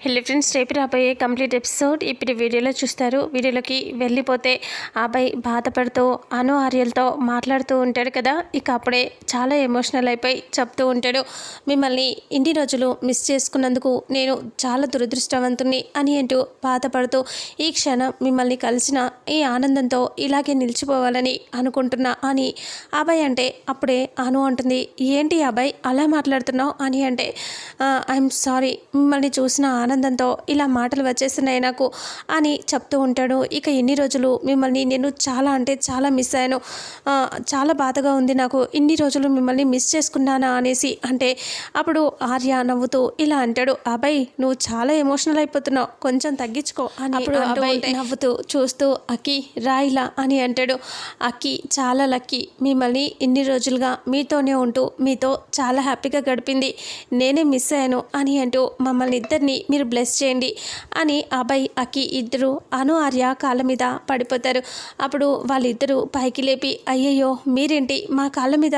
Hello friends, రేపు రాబోయే complete episode ఇప్పుడు వీడియోలో చూస్తారు. వీడియోలోకి వెళ్ళిపోతే అబ్బాయి బాధపడుతూ ఆర్యలతో మాట్లాడుతూ ఉంటాడు కదా. ఇక అప్పుడే చాలా ఎమోషనల్ అయిపోయి చెప్తూ ఉంటాడు, మిమ్మల్ని ఇన్ని రోజులు మిస్ చేసుకున్నందుకు నేను చాలా దురదృష్టవంతుని అని అంటూ బాధపడుతూ, ఈ క్షణం మిమ్మల్ని కలిసిన ఈ ఆనందంతో ఇలాగే నిలిచిపోవాలని అనుకుంటున్నా అని అబ్బాయి అంటే, అప్పుడే అంటుంది, ఏంటి అబ్బాయి అలా మాట్లాడుతున్నావు అని అంటే, ఐఎమ్ సారీ, మిమ్మల్ని చూసిన ఆనందంతో ఇలా మాటలు వచ్చేస్తున్నాయి నాకు అని చెప్తూ ఉంటాడు. ఇక ఎన్ని రోజులు మిమ్మల్ని నేను చాలా అంటే చాలా మిస్ అయ్యాను, చాలా బాధగా ఉంది నాకు, ఇన్ని రోజులు మిమ్మల్ని మిస్ చేసుకున్నానా అనేసి అంటే, అప్పుడు ఆర్య నవ్వుతూ ఇలా అంటాడు, అబ్బాయి నువ్వు చాలా ఎమోషనల్ అయిపోతున్నావు, కొంచెం తగ్గించుకో అని. అప్పుడు అబ్బాయి నవ్వుతూ చూస్తూ, అక్కి రాయిలా అని అంటాడు. అక్కి చాలా లక్కీ, మిమ్మల్ని ఇన్ని రోజులుగా మీతోనే ఉంటూ మీతో చాలా హ్యాపీగా గడిపింది, నేనే మిస్ అయ్యాను అని అంటూ మమ్మల్ని ఇద్దరిని మీరు బ్లెస్ చేయండి అని అబ్బాయి అక్కి ఇద్దరు ఆర్య కాళ్ళ మీద పడిపోతారు. అప్పుడు వాళ్ళిద్దరూ పైకి లేపి, అయ్యయ్యో మీరేంటి మా కాళ్ళ మీద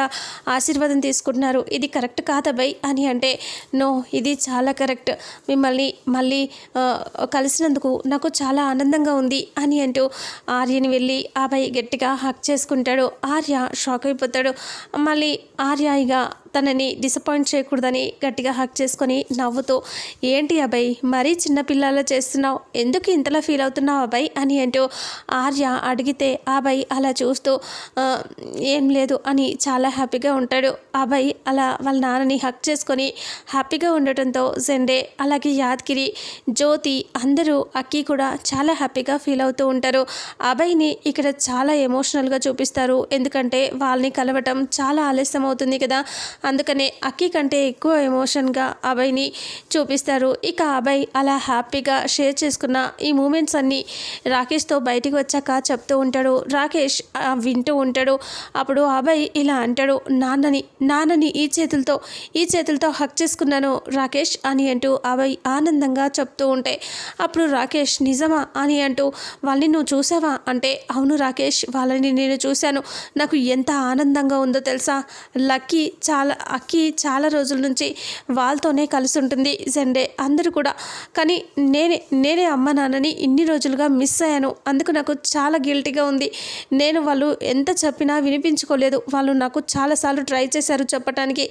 ఆశీర్వాదం తీసుకుంటున్నారు, ఇది కరెక్ట్ కాదు అబ్బాయి అని అంటే, నో ఇది చాలా కరెక్ట్, మిమ్మల్ని మళ్ళీ కలిసినందుకు నాకు చాలా ఆనందంగా ఉంది అని అంటూ ఆర్యని వెళ్ళి అబ్బాయి గట్టిగా హక్ చేసుకుంటాడు. ఆర్య షాక్ అయిపోతాడు. మళ్ళీ ఆర్య ఇక తనని డిసప్పాయింట్ చేయకూడదని గట్టిగా హక్ చేసుకొని నవ్వుతూ, ఏంటి అబ్బాయి మరీ చిన్నపిల్లలా చేస్తున్నావు, ఎందుకు ఇంతలా ఫీల్ అవుతున్నావు అబ్బాయి అని అంటూ ఆర్య అడిగితే, అబ్బాయి అలా చూస్తూ ఏం లేదు అని చాలా హ్యాపీగా ఉంటాడు. అబ్బాయి అలా వాళ్ళ నాన్నని హక్ చేసుకొని హ్యాపీగా ఉండటంతో జెండే అలాగే యాదగిరి జ్యోతి అందరూ అక్కి కూడా చాలా హ్యాపీగా ఫీల్ అవుతూ ఉంటారు. అబ్బాయిని ఇక్కడ చాలా ఎమోషనల్గా చూపిస్తారు, ఎందుకంటే వాళ్ళని కలవటం చాలా ఆలస్యం అవుతుంది కదా, అందుకనే అక్కి కంటే ఎక్కువ ఎమోషన్గా అబ్బాయిని చూపిస్తారు. ఇక అబ్బాయి అలా హ్యాపీగా షేర్ చేసుకున్న ఈ మూమెంట్స్ అన్నీ రాకేష్తో బయటికి వచ్చాక చెప్తూ ఉంటాడు. రాకేష్ వింటూ ఉంటాడు. అప్పుడు అబ్బాయి ఇలా అంటాడు, నాన్నని ఈ చేతులతో హక్ చేసుకున్నాను రాకేష్ అని అంటూ అబ్బాయి ఆనందంగా చెప్తూ ఉంటే, అప్పుడు రాకేష్ నిజమా అని అంటూ, వాళ్ళని నువ్వు చూసావా అంటే, అవును రాకేష్ వాళ్ళని నేను చూశాను, నాకు ఎంత ఆనందంగా ఉందో తెలుసా, అక్కి చాలా రోజుల నుంచి వాళ్ళతోనే కలిసి ఉంటుంది జెండే అందరూ కూడా, కానీ నేనే అమ్మ నాన్నని ఇన్ని రోజులుగా మిస్ అయ్యాను, అందుకు నాకు చాలా గిల్టీగా ఉంది, నేను వాళ్ళు ఎంత చెప్పినా వినిపించుకోలేదు, వాళ్ళు నాకు చాలాసార్లు ట్రై చేశారు చెప్పడానికి,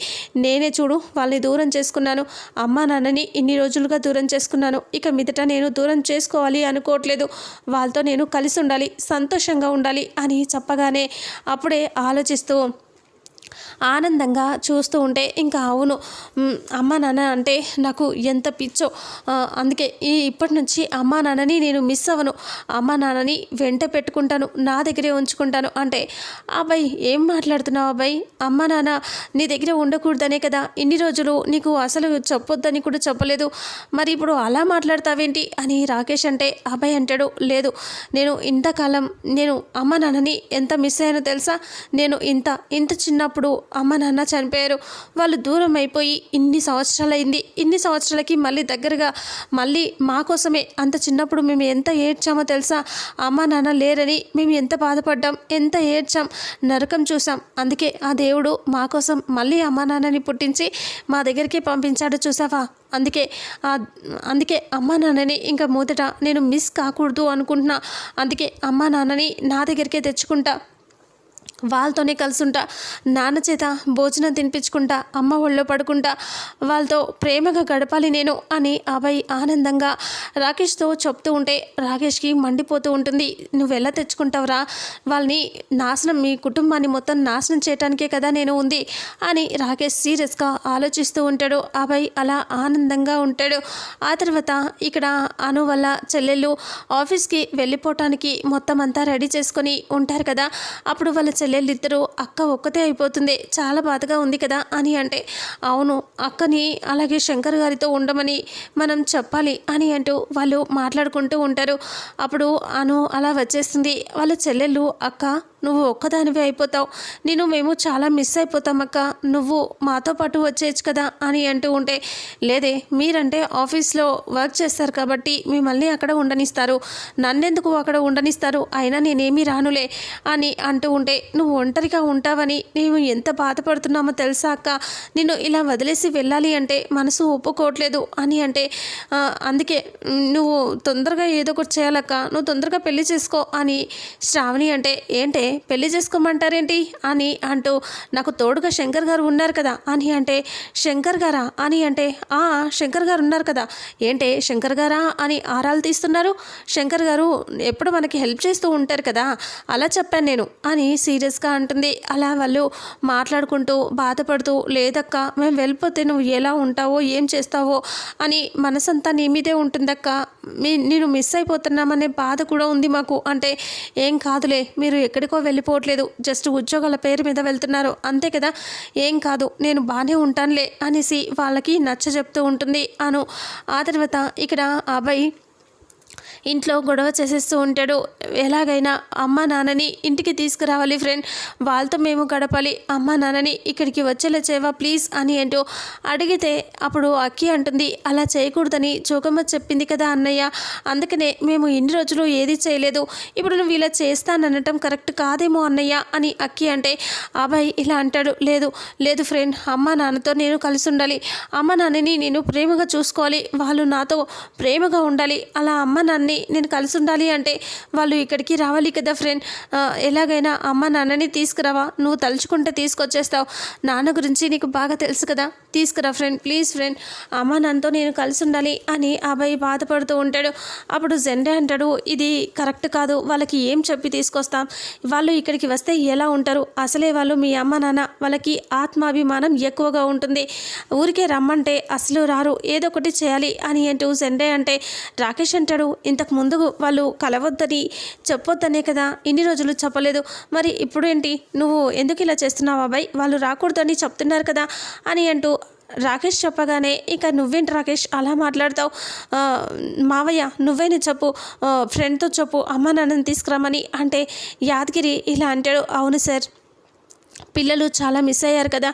నేనే చూడు వాళ్ళని దూరం చేసుకున్నాను, అమ్మ నాన్నని ఇన్ని రోజులుగా దూరం చేసుకున్నాను, ఇక మీదట నేను దూరం చేసుకోవాలి అనుకోవట్లేదు, వాళ్ళతో నేను కలిసి ఉండాలి, సంతోషంగా ఉండాలి అని చెప్పగానే అప్పుడే ఆలోచిస్తూ ఆనందంగా చూస్తూ ఉంటే, ఇంకా అవును అమ్మా నాన్న అంటే నాకు ఎంత పిచ్చో, అందుకే ఇప్పటి నుంచి అమ్మా నాన్నని నేను మిస్ అవ్వను, అమ్మా నాన్నని వెంట పెట్టుకుంటాను, నా దగ్గరే ఉంచుకుంటాను అంటే, అబ్బాయి ఏం మాట్లాడుతున్నావు అబ్బాయి, అమ్మా నాన్న నీ దగ్గర ఉండకూడదనే కదా ఇన్ని రోజులు నీకు అసలు చెప్పొద్దని కూడా చెప్పలేదు, మరి ఇప్పుడు అలా మాట్లాడతావేంటి అని రాకేష్ అంటే, అబ్బాయి అంటాడు, లేదు నేను ఇంతకాలం నేను అమ్మా నాన్నని ఎంత మిస్ అయ్యానో తెలుసా, నేను ఇంత చిన్నప్పుడు అమ్మ నాన్న చనిపోయారు, వాళ్ళు దూరం అయిపోయి ఇన్ని సంవత్సరాలైంది, ఇన్ని సంవత్సరాలకి మళ్ళీ దగ్గరగా మళ్ళీ మా కోసమే, అంత చిన్నప్పుడు మేము ఎంత ఏడ్చామో తెలుసా, అమ్మ నాన్న లేరని మేము ఎంత బాధపడ్డాం, ఎంత ఏడ్చాం, నరకం చూసాం, అందుకే ఆ దేవుడు మా కోసం మళ్ళీ అమ్మ నాన్నని పుట్టించి మా దగ్గరికి పంపించాడు చూసావా, అందుకే అమ్మా నాన్నని ఇంకా మొదట నేను మిస్ కాకూడదు అనుకుంటున్నా, అందుకే అమ్మా నాన్నని నా దగ్గరికే తెచ్చుకుంటా, వాళ్ళతోనే కలుసుంటా, నాన్న చేత భోజనం తినిపించుకుంటా, అమ్మ ఒళ్ళో పడుకుంటా, వాళ్ళతో ప్రేమగా గడపాలి నేను అని అబ్బాయి ఆనందంగా రాకేష్తో చెప్తూ ఉంటే, రాకేష్కి మండిపోతూ ఉంటుంది, నువ్వు ఎలా తెచ్చుకుంటావురా, వాళ్ళని మీ కుటుంబాన్ని మొత్తం నాశనం చేయడానికే కదా నేను ఉంది అని రాకేష్ సీరియస్గా ఆలోచిస్తూ ఉంటాడు. అబ్బాయి అలా ఆనందంగా ఉంటాడు. ఆ తర్వాత ఇక్కడ అను వల్ల చెల్లెళ్ళు ఆఫీస్కి వెళ్ళిపోవటానికి మొత్తం అంతా రెడీ చేసుకొని ఉంటారు కదా, అప్పుడు వాళ్ళ చెల్లెళ్ళిద్దరూ అక్క ఒక్కతే అయిపోతుంది, చాలా బాధగా ఉంది కదా అని అంటే, అవును అక్కని అలాగే శంకర్ గారితో ఉండమని మనం చెప్పాలి అని అంటూ వాళ్ళు మాట్లాడుకుంటూ ఉంటారు. అప్పుడు అను అలా వచ్చేస్తుంది. వాళ్ళ చెల్లెళ్ళు, అక్క నువ్వు ఒక్కదానివి అయిపోతావు, మేము చాలా మిస్ అయిపోతాం అక్క, నువ్వు మాతో పాటు వచ్చేయచ్చు కదా అని అంటూ ఉంటే, లేదే మీరంటే ఆఫీస్లో వర్క్ చేస్తారు కాబట్టి మిమ్మల్ని అక్కడ ఉండనిస్తారు, నన్నెందుకు అక్కడ ఉండనిస్తారు, అయినా నేనేమీ రానులే అని అంటూ ఉంటే, నువ్వు ఒంటరిగా ఉంటావని మేము ఎంత బాధపడుతున్నామో తెలుసా అక్క, నిన్ను ఇలా వదిలేసి వెళ్ళాలి అంటే మనసు ఒప్పుకోవట్లేదు అని అంటే, అందుకే నువ్వు తొందరగా ఏదో ఒకటి చేయాలక్క, నువ్వు తొందరగా పెళ్లి చేసుకో అని శ్రావణి అంటే, ఏంటే పెళ్లి చేసుకోమంటారేంటి అని అంటూ, నాకు తోడుగా శంకర్ గారు ఉన్నారు కదా అని అంటే, శంకర్ గారా అని అంటే, శంకర్ గారు ఉన్నారు కదా, ఏంటే శంకర్ గారా అని ఆరాలు తీస్తున్నారు, శంకర్ గారు ఎప్పుడు మనకి హెల్ప్ చేస్తూ ఉంటారు కదా అలా చెప్పాను నేను అని సీరియస్గా అంటుంది. అలా వాళ్ళు మాట్లాడుకుంటూ బాధపడుతూ, లేదక్క మేము వెళ్ళిపోతే నువ్వు ఎలా ఉంటావో ఏం చేస్తావో అని మనసంతా నీ మీదే ఉంటుందక్క, నేను మిస్ అయిపోతున్నామనే బాధ కూడా ఉంది మాకు అంటే, ఏం కాదులే మీరు ఎక్కడికో వెళ్ళిపోవట్లేదు, జస్ట్ ఉద్యోగాల పేరు మీద వెళ్తున్నారు అంతే కదా, ఏం కాదు నేను బాగానే ఉంటానులే అనేసి వాళ్ళకి నచ్చ చెప్తూ ఉంటుంది అను. ఆ తర్వాత ఇక్కడ అబ్బాయి ఇంట్లో గొడవ చేసేస్తూ ఉంటాడు. ఎలాగైనా అమ్మ నాన్నని ఇంటికి తీసుకురావాలి ఫ్రెండ్, వాళ్ళతో మేము గడపాలి, అమ్మ నాన్నని ఇక్కడికి వచ్చేలా చేయవా ప్లీజ్ అని అంటూ అడిగితే, అప్పుడు అక్కి అంటుంది, అలా చేయకూడదని జోగమ్మ చెప్పింది కదా అన్నయ్య, అందుకనే మేము ఇన్ని రోజులు ఏది చేయలేదు, ఇప్పుడు నువ్వు ఇలా చేస్తాననటం కరెక్ట్ కాదేమో అన్నయ్య అని అక్కి అంటే, అబ్బాయి ఇలా అంటాడు, లేదు లేదు ఫ్రెండ్, అమ్మ నాన్నతో నేను కలిసి ఉండాలి, అమ్మ నాన్నని నేను ప్రేమగా చూసుకోవాలి, వాళ్ళు నాతో ప్రేమగా ఉండాలి, అలా అమ్మ నాన్నని నేను కలిసి ఉండాలి అంటే వాళ్ళు ఇక్కడికి రావాలి కదా ఫ్రెండ్, ఎలాగైనా అమ్మ నాన్నని తీసుకురావా, నువ్వు తలుచుకుంటే తీసుకొచ్చేస్తావు, నాన్న గురించి నీకు బాగా తెలుసు కదా, తీసుకురా ఫ్రెండ్ ప్లీజ్ ఫ్రెండ్, అమ్మ నాన్నతో నేను కలిసి ఉండాలి అని అబ్బాయి బాధపడుతూ ఉంటాడు. అప్పుడు జెండే అంటాడు, ఇది కరెక్ట్ కాదు, వాళ్ళకి ఏం చెప్పి తీసుకొస్తాం, వాళ్ళు ఇక్కడికి వస్తే ఎలా ఉంటారు, అసలే వాళ్ళు మీ అమ్మ నాన్న, వాళ్ళకి ఆత్మాభిమానం ఎక్కువగా ఉంటుంది, ఊరికే రమ్మంటే అసలు రారు, ఏదో ఒకటి చేయాలి అని అంటూ జెండే అంటే, రాకేష్ అంటాడు, ఇంతకు ముందు వాళ్ళు కలవద్దని చెప్పొద్దనే కదా ఇన్ని రోజులు చెప్పలేదు, మరి ఇప్పుడు ఏంటి నువ్వు ఎందుకు ఇలా చేస్తున్నావు అబ్బాయి, వాళ్ళు రాకూడదని చెప్తున్నారు కదా అని అంటూ రాకేష్ చెప్పగానే, ఇక నువ్వేంటి రాకేష్ అలా మాట్లాడతావు, మావయ్య నువ్వేనే చెప్పు, ఫ్రెండ్తో చెప్పు అమ్మ నాన్నని తీసుకురామని అంటే, యాదగిరి ఇలా అంటాడు, అవును సార్ పిల్లలు చాలా మిస్ అయ్యారు కదా,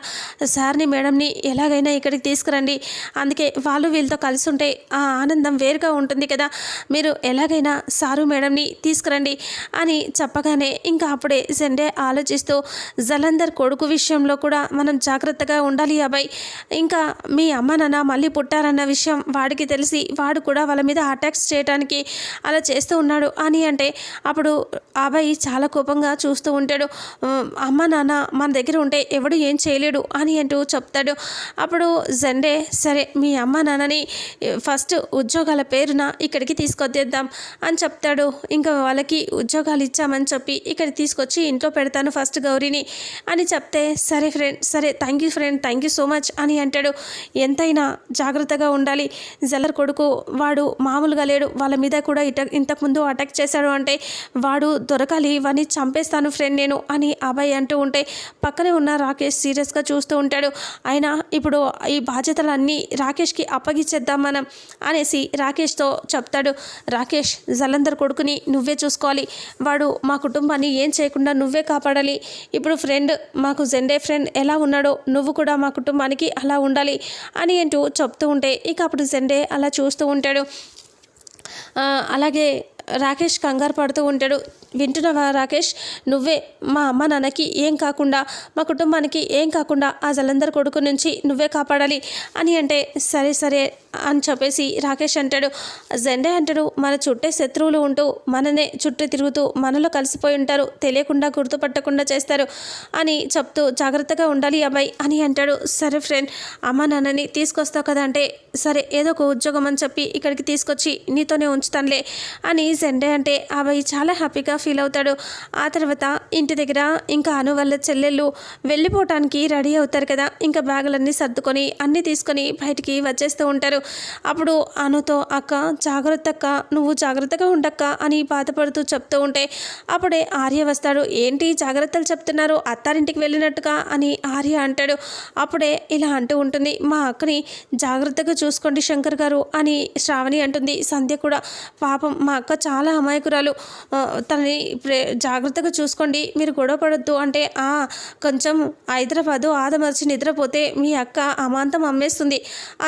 సార్ని మేడంని ఎలాగైనా ఇక్కడికి తీసుకురండి, అందుకే వాళ్ళు వీళ్ళతో కలిసి ఉంటే ఆ ఆనందం వేరుగా ఉంటుంది కదా, మీరు ఎలాగైనా సారు మేడంని తీసుకురండి అని చెప్పగానే, ఇంకా అప్పుడే జెండే ఆలోచిస్తూ, జలంధర్ కొడుకు విషయంలో కూడా మనం జాగ్రత్తగా ఉండాలి అబ్బాయి, ఇంకా మీ అమ్మ నాన్న మళ్ళీ పుట్టారన్న విషయం వాడికి తెలిసి వాడు కూడా వాళ్ళ మీద అటాక్స్ చేయడానికి అలా చేస్తూ ఉన్నాడు అని అంటే, అప్పుడు అబ్బాయి చాలా కోపంగా చూస్తూ ఉంటాడు, అమ్మ నాన్న మన దగ్గర ఉంటే ఎవడు ఏం చేయలేడు అని అంటూ చెప్తాడు. అప్పుడు జెండే, సరే మీ అమ్మ నాన్నని ఫస్ట్ ఉద్యోగాల పేరున ఇక్కడికి తీసుకొద్దేద్దాం అని చెప్తాడు. ఇంకా వాళ్ళకి ఉద్యోగాలు ఇచ్చామని చెప్పి ఇక్కడ తీసుకొచ్చి ఇంట్లో పెడతాను ఫస్ట్ గౌరీని అని చెప్తే, సరే ఫ్రెండ్, సరే thank you friend, thank you so much అని అంటాడు. ఎంతైనా జాగ్రత్తగా ఉండాలి, జల్లర్ కొడుకు వాడు మామూలుగా లేడు, వాళ్ళ మీద కూడా ఇంతకుముందు అటాక్ చేశాడు అంటే వాడు దొరకాలి, వాడిని చంపేస్తాను ఫ్రెండ్ నేను అని అబ్బాయి అంటూ ఉంటే, పక్కనే ఉన్న రాకేష్ సీరియస్గా చూస్తూ ఉంటాడు. అయినా ఇప్పుడు ఈ బాధ్యతలన్నీ రాకేష్కి అప్పగిచ్చేద్దాం మనం అనేసి రాకేష్తో చెప్తాడు. రాకేష్, జలంధర్ కొడుకుని నువ్వే చూసుకోవాలి, వాడు మా కుటుంబాన్ని ఏం చేయకుండా నువ్వే కాపాడాలి, ఇప్పుడు ఫ్రెండ్ మాకు జెండే ఫ్రెండ్ ఎలా ఉన్నాడో నువ్వు కూడా మా కుటుంబానికి అలా ఉండాలి అని అంటూ చెప్తూ ఉంటే, ఇక అప్పుడు జెండే అలా చూస్తూ ఉంటాడు. అలాగే రాకేష్ కంగారు పడుతూ ఉంటాడు. వింటున్నావా రాకేష్, నువ్వే మా అమ్మ నాన్నకి ఏం కాకుండా, మా కుటుంబానికి ఏం కాకుండా ఆ జలంధర్ కొడుకు నుంచి నువ్వే కాపాడాలి అని అంటే, సరే సరే అని చెప్పేసి రాకేష్ అంటాడు. జెండే అంటాడు, మన చుట్టే శత్రువులు ఉంటూ మననే చుట్టూ తిరుగుతూ మనలో కలిసిపోయి ఉంటారు, తెలియకుండా గుర్తుపట్టకుండా చేస్తారు అని చెప్తూ జాగ్రత్తగా ఉండాలి అబ్బాయి అని అంటాడు. సరే ఫ్రెండ్, అమ్మ నాన్నని తీసుకొస్తావు కదా అంటే, సరే ఏదో ఒక ఉద్యోగం అని చెప్పి ఇక్కడికి తీసుకొచ్చి నీతోనే ఉంచుతానులే అని జెండే అంటే, అబ్బాయి చాలా హ్యాపీగా ఫీల్ అవుతాడు. ఆ తర్వాత ఇంటి దగ్గర ఇంకా అను వాళ్ళ చెల్లెళ్ళు వెళ్ళిపోవటానికి రెడీ అవుతారు కదా, ఇంకా బ్యాగులన్నీ సర్దుకొని అన్నీ తీసుకొని బయటికి వచ్చేస్తూ ఉంటారు. అప్పుడు అనుతో, అక్క జాగ్రత్త అక్క, నువ్వు జాగ్రత్తగా ఉండక్క అని బాధపడుతూ చెప్తూ ఉంటే, అప్పుడే ఆర్య వస్తాడు. ఏంటి జాగ్రత్తలు చెప్తున్నారు, అత్తారింటికి వెళ్ళినట్టుగా అని ఆర్య అంటాడు. అప్పుడే ఇలా అంటూ ఉంటుంది, మా అక్కని జాగ్రత్తగా చూసుకోండి శంకర్ గారు అని శ్రావణి అంటుంది. సంధ్య కూడా, పాపం మా అక్క చాలా అమాయకురాలు, తనని జాగ్రత్తగా చూసుకోండి, మీరు గొడవ పడొద్దు అంటే కొంచెం హైదరాబాదు ఆదమర్చి నిద్రపోతే మీ అక్క అమాంతం అమ్మేస్తుంది,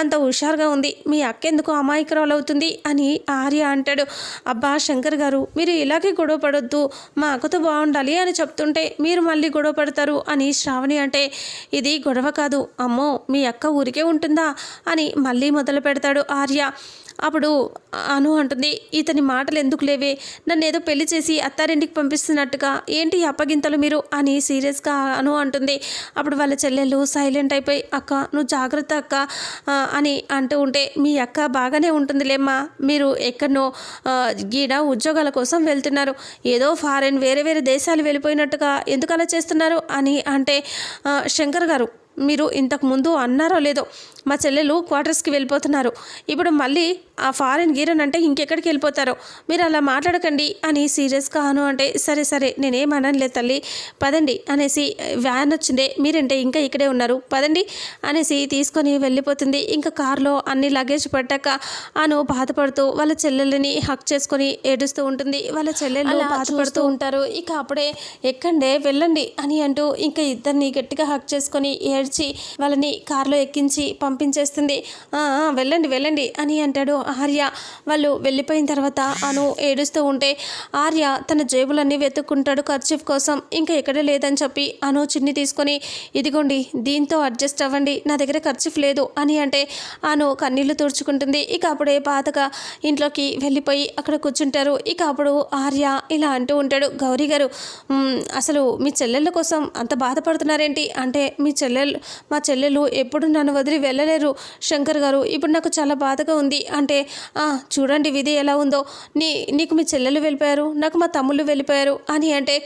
అంత హుషారుగా ఉంది, మీ అక్క ఎందుకు అమాయకురాలు అవుతుంది అని ఆర్య అంటాడు. అబ్బా శంకర్ గారు, మీరు ఇలాగే గొడవ పడొద్దు, మా అక్కతో బాగుండాలి అని చెప్తుంటే మీరు మళ్ళీ గొడవ పడతారు అని శ్రావణి అంటే, ఇది గొడవ కాదు, అమ్మో మీ అక్క ఊరికే ఉంటుందా అని మళ్ళీ మొదలు పెడతాడు ఆర్య. అప్పుడు అను అంటుంది, ఇతని మాటలు ఎందుకు లేవే, నన్ను ఏదో పెళ్లి చేసి అత్తారింటికి పంపిస్తున్నట్టుగా, ఏంటి అప్పగింతలు మీరు అని సీరియస్గా అను అంటుంది. అప్పుడు వాళ్ళ చెల్లెళ్ళు సైలెంట్ అయిపోయి, అక్క నువ్వు జాగ్రత్త అక్క అని అంటూ ఉంటే, మీ అక్క బాగానే ఉంటుందిలేమ్మా, మీరు ఎక్కడనో గీడ ఉద్యోగాల కోసం వెళ్తున్నారు, ఏదో ఫారెన్ వేరే వేరే దేశాలు వెళ్ళిపోయినట్టుగా ఎందుకు అలా చేస్తున్నారు అని అంటే, శంకర్ గారు మీరు ఇంతకు ముందు అన్నారో లేదో మా చెల్లెలు క్వార్టర్స్కి వెళ్ళిపోతున్నారు, ఇప్పుడు మళ్ళీ ఆ ఫారెన్ గీరన్ అంటే ఇంకెక్కడికి వెళ్ళిపోతారో, మీరు అలా మాట్లాడకండి అని సీరియస్గా అను అంటే, సరే సరే నేనేమనలే తల్లి, పదండి అనేసి వ్యాన్ వచ్చిందే, మీరంటే ఇంకా ఇక్కడే ఉన్నారు పదండి అనేసి తీసుకొని వెళ్ళిపోతుంది. ఇంకా కారులో అన్ని లగేజ్ పట్టాక అను బాధపడుతూ వాళ్ళ చెల్లెళ్ళని హక్ చేసుకొని ఏడుస్తూ ఉంటుంది. వాళ్ళ చెల్లెళ్ళు బాధపడుతూ ఉంటారు. ఇక అప్పుడే ఎక్కండే వెళ్ళండి అని అంటూ ఇంకా ఇద్దరిని గట్టిగా హక్ చేసుకొని ఏడ్చి వాళ్ళని కారులో ఎక్కించి పంపించేస్తుంది. వెళ్ళండి వెళ్ళండి అని అంటాడు ఆర్య. వాళ్ళు వెళ్ళిపోయిన తర్వాత అను ఏడుస్తూ ఉంటే ఆర్య తన జేబులన్నీ వెతుక్కుంటాడు కర్చీఫ్ కోసం. ఇంకా ఎక్కడ లేదని చెప్పి అను చిన్ని తీసుకొని, ఇదిగోండి దీంతో అడ్జస్ట్ అవ్వండి, నా దగ్గర కర్చీఫ్ లేదు అని అంటే అను కన్నీళ్లు తుడుచుకుంటుంది. ఇక అప్పుడే బాధగా ఇంట్లోకి వెళ్ళిపోయి అక్కడ కూర్చుంటారు. ఇక అప్పుడు ఆర్య ఇలా అంటూ ఉంటాడు, గౌరీ గారు అసలు మీ చెల్లెళ్ళ కోసం అంత బాధపడుతున్నారేంటి అంటే, మా చెల్లెలు ఎప్పుడు నన్ను వదిలి వెళ్ళలేరు శంకర్ గారు, ఇప్పుడు నాకు చాలా బాధగా ఉంది అంటే, చూడండి విధి ఎలా ఉందో, నీకు మీ చెల్లెలు వెళ్ళిపోయారు, నాకు మా తమ్ముళ్ళు వెళ్ళిపోయారు అని అంటే,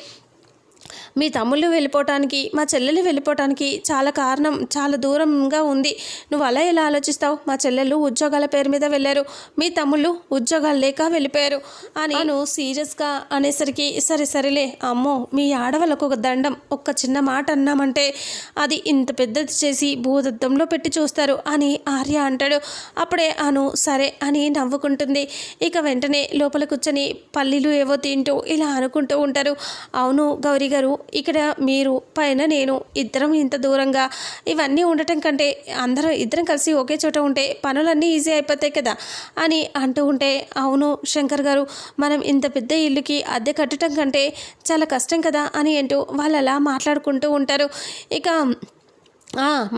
మీ తమ్ముళ్ళు వెళ్ళిపోవటానికి మా చెల్లెలు వెళ్ళిపోవటానికి చాలా దూరంగా ఉంది, నువ్వు అలా ఎలా ఆలోచిస్తావు, మా చెల్లెళ్ళు ఉద్యోగాల పేరు మీద వెళ్ళారు, మీ తమ్ముళ్ళు ఉద్యోగాలు లేక వెళ్ళిపోయారు అని నేను సీరియస్గా అనేసరికి, సరేలే అమ్మో మీ ఆడవాళ్ళకు ఒక దండం, ఒక్క చిన్న మాట అన్నామంటే అది ఇంత పెద్దది చేసి భూదత్తంలో పెట్టి చూస్తారు అని ఆర్య అంటాడు. అప్పుడే అను సరే అని నవ్వుకుంటుంది. ఇక వెంటనే లోపల కూర్చొని పల్లీలు ఏవో తింటూ ఇలా అనుకుంటూ ఉంటారు. అవును గౌరీ గారు, ఇక్కడ మీరు పైన నేను ఇద్దరం ఇంత దూరంగా ఇవన్నీ ఉండటం కంటే ఇద్దరం కలిసి ఒకే చోట ఉంటే పనులన్నీ ఈజీ అయిపోతాయి కదా అని అంటూ ఉంటే, అవును శంకర్ గారు, మనం ఇంత పెద్ద ఇల్లుకి అద్దె కట్టడం కంటే చాలా కష్టం కదా అని అంటూ వాళ్ళు అలా మాట్లాడుకుంటూ ఉంటారు. ఇక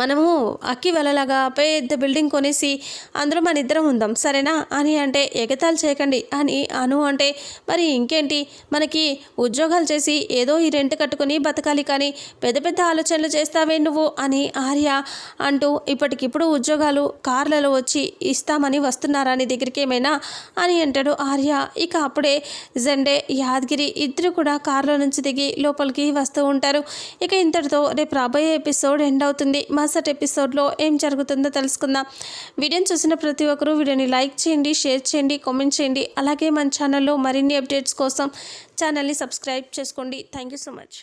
మనము అక్కి వెళ్ళలాగా పెద్ద బిల్డింగ్ కొనేసి అందులో మన ఇద్దరం ఉందాం సరేనా అని అంటే, ఎగతాలు చేయకండి అని అను అంటే, మరి ఇంకేంటి మనకి ఉద్యోగాలు చేసి ఏదో ఈ రెంట్ కట్టుకొని బతకాలి, కానీ పెద్ద పెద్ద ఆలోచనలు చేస్తావే నువ్వు అని ఆర్య అంటూ, ఇప్పటికిప్పుడు ఉద్యోగాలు కార్లలో వచ్చి ఇస్తామని వస్తున్నారా నీ దగ్గరికి ఏమైనా అని అంటాడు ఆర్య. ఇక అప్పుడే జెండే యాదగిరి ఇద్దరు కూడా కారులో నుంచి దిగి లోపలికి వస్తూ ఉంటారు. ఇక ఇంతటితో రేపు రాబోయే ఎపిసోడ్ ఎండ్ అవుతుంది. మరుసటి ఎపిసోడ్లో ఏం జరుగుతుందో తెలుసుకుందాం. వీడియోని చూసిన ప్రతి ఒక్కరూ వీడియోని లైక్ చేయండి, షేర్ చేయండి, కామెంట్ చేయండి. అలాగే మన ఛానల్లో మరిన్ని అప్డేట్స్ కోసం ఛానల్ని సబ్స్క్రైబ్ చేసుకోండి. Thank you so much.